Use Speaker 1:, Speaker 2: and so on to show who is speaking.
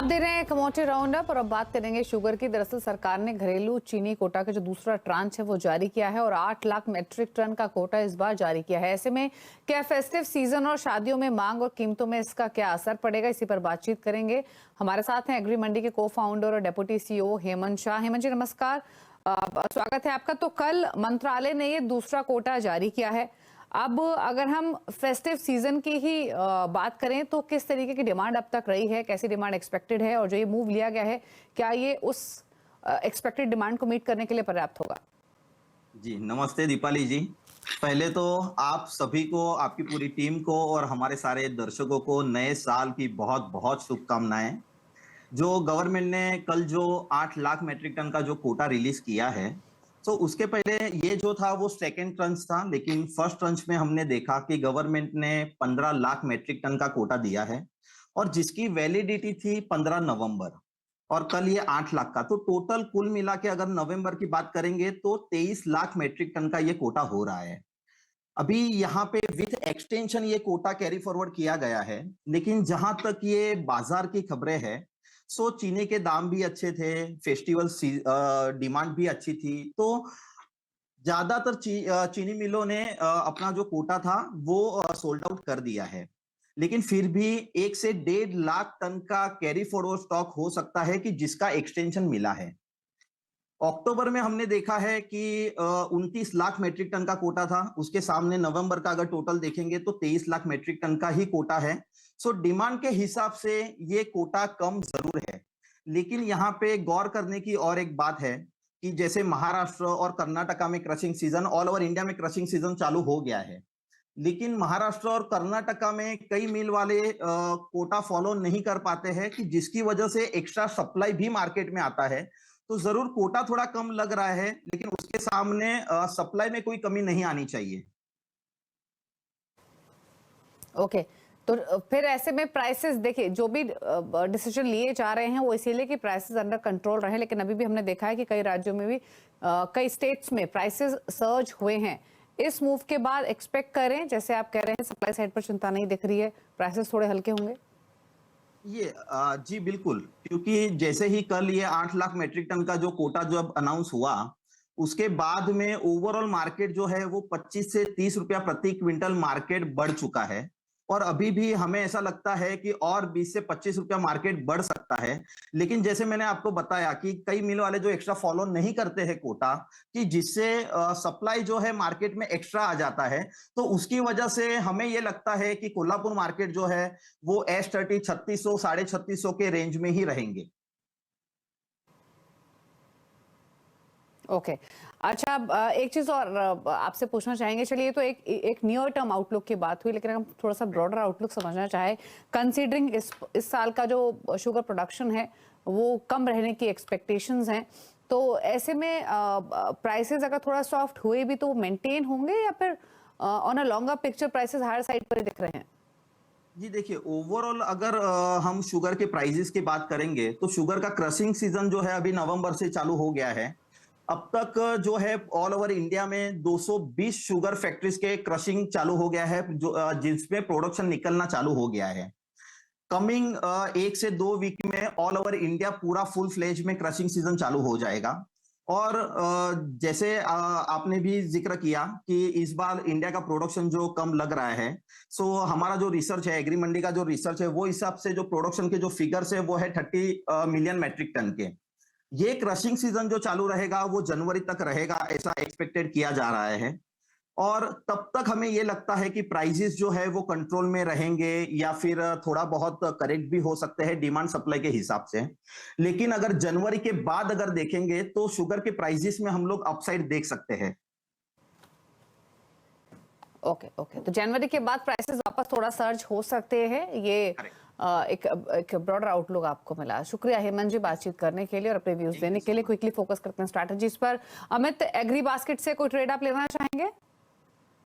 Speaker 1: दे रहे हैं commodity round up और अब बात करेंगे शुगर की। दरअसल सरकार ने घरेलू चीनी कोटा का जो दूसरा ट्रांच है वो जारी किया है और 8 लाख मेट्रिक टन का कोटा इस बार जारी किया है। ऐसे में क्या फेस्टिव सीजन और शादियों में मांग और कीमतों में इसका क्या असर पड़ेगा, इसी पर बातचीत करेंगे। हमारे साथ हैं एग्री मंडी के को फाउंडर और डेप्यूटी सीईओ हेमंत शाह। हेमंत जी नमस्कार, स्वागत है आपका। तो कल मंत्रालय ने ये दूसरा कोटा जारी किया है। अब अगर हम फेस्टिव सीजन की ही बात करें तो किस तरीके की डिमांड अब तक रही है, कैसी डिमांड एक्सपेक्टेड है और जो ये मूव लिया गया है क्या ये उस एक्सपेक्टेड डिमांड को मीट करने के लिए पर्याप्त होगा?
Speaker 2: जी नमस्ते दीपाली जी। पहले तो आप सभी को, आपकी पूरी टीम को और हमारे सारे दर्शकों को नए साल की बहुत बहुत शुभकामनाएं। जो गवर्नमेंट ने कल जो 8 लाख मेट्रिक टन का जो कोटा रिलीज किया है, तो उसके पहले ये जो था वो सेकेंड ट्रंच था, लेकिन फर्स्ट ट्रंच में हमने देखा कि गवर्नमेंट ने 15 लाख मेट्रिक टन का कोटा दिया है और जिसकी वैलिडिटी थी 15 नवंबर और कल ये 8 लाख का। तो टोटल कुल मिला के अगर नवंबर की बात करेंगे तो 23 लाख मेट्रिक टन का ये कोटा हो रहा है। अभी यहाँ पे विथ एक्सटेंशन ये कोटा कैरी फॉरवर्ड किया गया है, लेकिन जहां तक ये बाजार की खबरें हैं, सो चीनी के दाम भी अच्छे थे, फेस्टिवल डिमांड भी अच्छी थी, तो ज्यादातर चीनी मिलों ने अपना जो कोटा था वो सोल्ड आउट कर दिया है। लेकिन फिर भी 1 से 1.5 लाख टन का कैरी फॉरवर्ड स्टॉक हो सकता है कि जिसका एक्सटेंशन मिला है। अक्टूबर में हमने देखा है कि 29 लाख मेट्रिक टन का कोटा था, उसके सामने नवंबर का अगर टोटल देखेंगे तो 23 लाख मेट्रिक टन का ही कोटा है। सो डिमांड के हिसाब से ये कोटा कम जरूर है, लेकिन यहाँ पे गौर करने की और एक बात है कि जैसे महाराष्ट्र और कर्नाटका में crushing season, all over India में क्रशिंग सीजन चालू हो गया है, लेकिन महाराष्ट्र और कर्नाटका में कई मिल वाले कोटा फॉलो नहीं कर पाते हैं, कि जिसकी वजह से एक्स्ट्रा सप्लाई भी मार्केट में आता है। तो जरूर कोटा थोड़ा कम लग रहा है, लेकिन उसके सामने सप्लाई में कोई कमी नहीं आनी चाहिए।
Speaker 1: ओके, तो फिर ऐसे में प्राइसेस देखिए, जो भी डिसीजन लिए जा रहे हैं वो इसीलिए कि प्राइसेस अंडर कंट्रोल रहे, लेकिन अभी भी हमने देखा है कि कई राज्यों में भी कई स्टेट्स में प्राइसेस सर्ज हुए हैं। इस मूव के बाद एक्सपेक्ट करें, जैसे आप कह रहे हैं सप्लाई साइड पर चिंता नहीं दिख रही है, प्राइसेस थोड़े हल्के होंगे?
Speaker 2: ये जी बिल्कुल, क्योंकि जैसे ही कल ये 8 लाख मेट्रिक टन का जो कोटा जब अनाउंस हुआ, उसके बाद में ओवरऑल मार्केट जो है वो 25 से 30 रुपया प्रति क्विंटल मार्केट बढ़ चुका है और अभी भी हमें ऐसा लगता है कि और 20 से 25 रुपया मार्केट बढ़ सकता है। लेकिन जैसे मैंने आपको बताया कि कई मिल वाले जो एक्स्ट्रा फॉलो नहीं करते हैं कोटा, कि जिससे सप्लाई जो है मार्केट में एक्स्ट्रा आ जाता है, तो उसकी वजह से हमें ये लगता है कि कोल्हापुर मार्केट जो है वो S30 3600 3650 के रेंज में ही रहेंगे।
Speaker 1: ओके, अच्छा, अब एक चीज और आपसे पूछना चाहेंगे। चलिए, तो एक नियर टर्म आउटलुक की बात हुई, लेकिन हम थोड़ा सा ब्रॉडर आउटलुक समझना चाहे, कंसीडरिंग इस साल का जो शुगर प्रोडक्शन है वो कम रहने की एक्सपेक्टेशंस हैं, तो ऐसे में प्राइसेस अगर थोड़ा सॉफ्ट हुए भी तो मेंटेन होंगे या फिर on a longer picture prices higher side पर ही दिख रहे हैं?
Speaker 2: जी देखिए, ओवरऑल अगर हम शुगर के प्राइजेस की बात करेंगे तो शुगर का क्रशिंग सीजन जो है अभी नवंबर से चालू हो गया है। अब तक जो है ऑल ओवर इंडिया में 220 शुगर फैक्ट्रीज के क्रशिंग चालू हो गया है, जो जिसमें प्रोडक्शन निकलना चालू हो गया है। कमिंग 1 से 2 वीक में ऑल ओवर इंडिया पूरा फुल फ्लेज में क्रशिंग सीजन चालू हो जाएगा। और जैसे आपने भी जिक्र किया कि इस बार इंडिया का प्रोडक्शन जो कम लग रहा है, सो हमारा जो रिसर्च है, एग्री मंडी का जो रिसर्च है, वो हिसाब से जो प्रोडक्शन के जो फिगर्स है वो है 30 मिलियन मेट्रिक टन के। ये क्रशिंग सीजन जो चालू रहेगा वो जनवरी तक रहेगा, ऐसा एक्सपेक्टेड किया जा रहा है। और तब तक हमें ये लगता है कि प्राइसेस जो है वो कंट्रोल में रहेंगे या फिर थोड़ा बहुत करेक्ट भी हो सकते हैं डिमांड सप्लाई के हिसाब से। लेकिन अगर जनवरी के बाद अगर देखेंगे तो शुगर के प्राइसेस में हम लोग अपसाइड देख सकते हैं।
Speaker 1: ओके ओके, तो जनवरी के बाद प्राइसेस वापस थोड़ा सर्ज हो सकते हैं, ये एक ब्रॉडर आउटलुक आपको मिला। शुक्रिया हेमंत जी बातचीत करने के लिए और अपने व्यूज देने के लिए। क्विकली फोकस करते हैं स्ट्रैटेजीज पर। अमित, एग्री बास्केट से कोई ट्रेड आप लेना चाहेंगे?